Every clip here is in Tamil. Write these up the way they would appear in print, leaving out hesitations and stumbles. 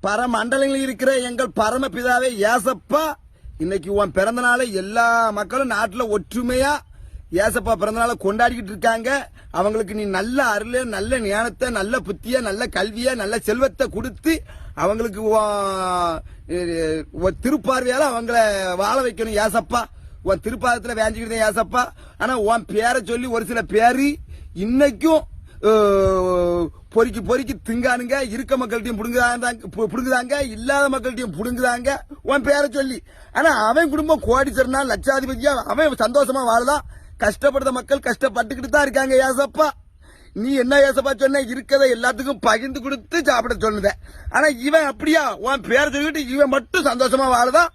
பரமண்டலங்களில் இருக்கிற எங்கள் பரமபிதாவே ஏசப்பா, இன்னைக்கு உன் பிறந்த நாளை எல்லா மக்களும் நாட்டுல ஒற்றுமையா ஏசப்பா பிறந்த நாளை கொண்டாடிக்கிட்டு இருக்காங்க. அவங்களுக்கு நீ நல்ல அருள, நல்ல ஞானத்தை, நல்ல புத்திய, நல்ல கல்விய, நல்ல செல்வத்தை கொடுத்து அவங்களுக்கு திருப்பார்வையால அவங்கள வாழ வைக்கணும் ஏசப்பா. உன் திருப்பாதத்துல வேஞ்சிக்கிட்டு ஏசப்பா. ஆனா உன் பேரை சொல்லி ஒரு சில பேரு இன்னைக்கும் பொறுக்கி திங்கானுங்க. இருக்க மக்கள்கிட்டையும் புடுங்குதாங்க, இல்லாத மக்கள்கிட்டையும் புடுங்குதாங்க உன் பேரை சொல்லி. ஆனா அவன் குடும்பம் கோடீஸ்வரனா லட்சாதிபதியா அவன் சந்தோஷமா வாழலாம். கஷ்டப்படுற மக்கள் கஷ்டப்பட்டுக்கிட்டு தான் இருக்காங்க ஏசப்பா. நீ என்ன ஏசப்பா சொன்ன, இருக்கதை எல்லாத்துக்கும் பகிர்ந்து கொடுத்து சாப்பிட சொன்னத. ஆனா இவன் அப்படியா உன் பேரை சொல்லிட்டு இவன் மட்டும் சந்தோஷமா வாழதான்.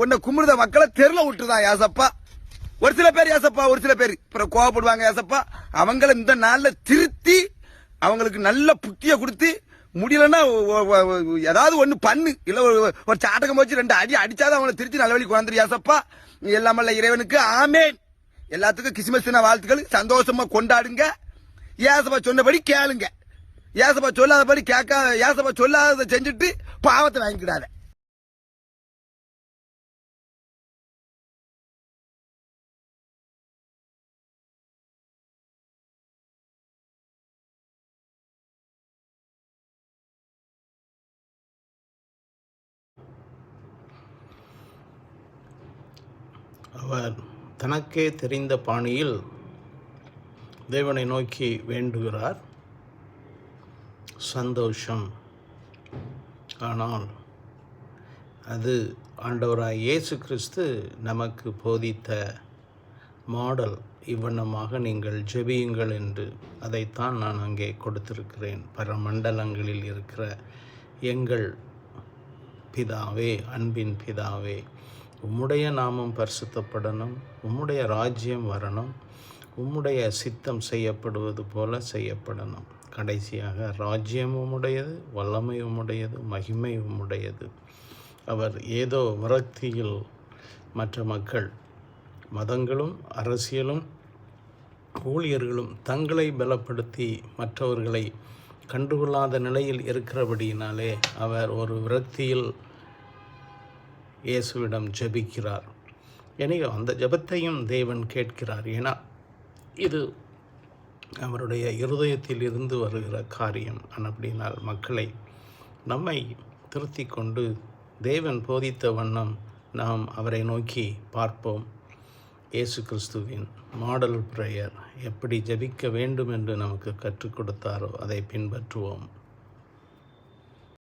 உன்னை கும்பிடுத மக்களை தெருல விட்டுதான் ஏசப்பா. ஒரு சில பேர் ஏசப்பா, ஒரு சில பேர் கோவப்படுவாங்க ஏசப்பா. அவங்கள இந்த நாள்ல திருத்தி அவங்களுக்கு நல்ல புத்திய கொடுத்து, முடியலன்னா ஏதாவது ஒண்ணு பண்ணு, இல்ல ஒரு சாட்டகம் வச்சு 2 அடி அடிச்சாதான் அவங்களை திருத்தி நல்ல வழி குழந்தை ஏசப்பா. எல்லாமல்ல இறைவனுக்கு ஆமேன். எல்லாத்துக்கும் கிறிஸ்துமஸ் தின வாழ்த்துக்கள். சந்தோஷமா கொண்டாடுங்க. ஏசப்பா சொன்னபடி கேளுங்க. ஏசப்பா சொல்லாதபடி ஏசப்பா சொல்லாததை செஞ்சுட்டு பாவத்தை வாங்கிக்கிடாத. அவர் தனக்கே தெரிந்த பாணியில் தேவனை நோக்கி வேண்டுகிறார். சந்தோஷம். ஆனால் அது ஆண்டவராய் இயேசு கிறிஸ்து நமக்கு போதித்த மாடல். இவ்வண்ணமாக நீங்கள் ஜெபியுங்கள் என்று அதைத்தான் நான் அங்கே கொடுத்திருக்கிறேன். பரமண்டலங்களில் இருக்கிற எங்கள் பிதாவே, அன்பின் பிதாவே, உம்முடைய நாமம் பரிசுத்தப்படணும், உம்முடைய ராஜ்யம் வரணும், உம்முடைய சித்தம் செய்யப்படுவது போல செய்யப்படணும். கடைசியாக ராஜ்யம் உம்முடையது, வல்லமை உம்முடையது, மகிமை உம்முடையது. அவர் ஏதோ விரக்தியில் மற்ற மக்கள், மதங்களும் அரசியலும் ஊழியர்களும் தங்களை பலப்படுத்தி மற்றவர்களை கண்டுகொள்ளாத நிலையில் இருக்கிறபடியினாலே அவர் ஒரு விரக்தியில் இயேசுவிடம் ஜெபிக்கிறார். எனவே அந்த ஜெபத்தையும் தேவன் கேட்கிறார். ஏன்னா இது அவருடைய இருதயத்தில் இருந்து வருகிற காரியம். அப்படினால் மக்களை நம்மை திருத்தி கொண்டு தேவன் போதித்த வண்ணம் நாம் அவரை நோக்கி பார்ப்போம். இயேசு கிறிஸ்துவின் மாடல் பிரேயர் எப்படி ஜெபிக்க வேண்டும் என்று நமக்கு கற்றுக் கொடுத்தாரோ அதை பின்பற்றுவோம்.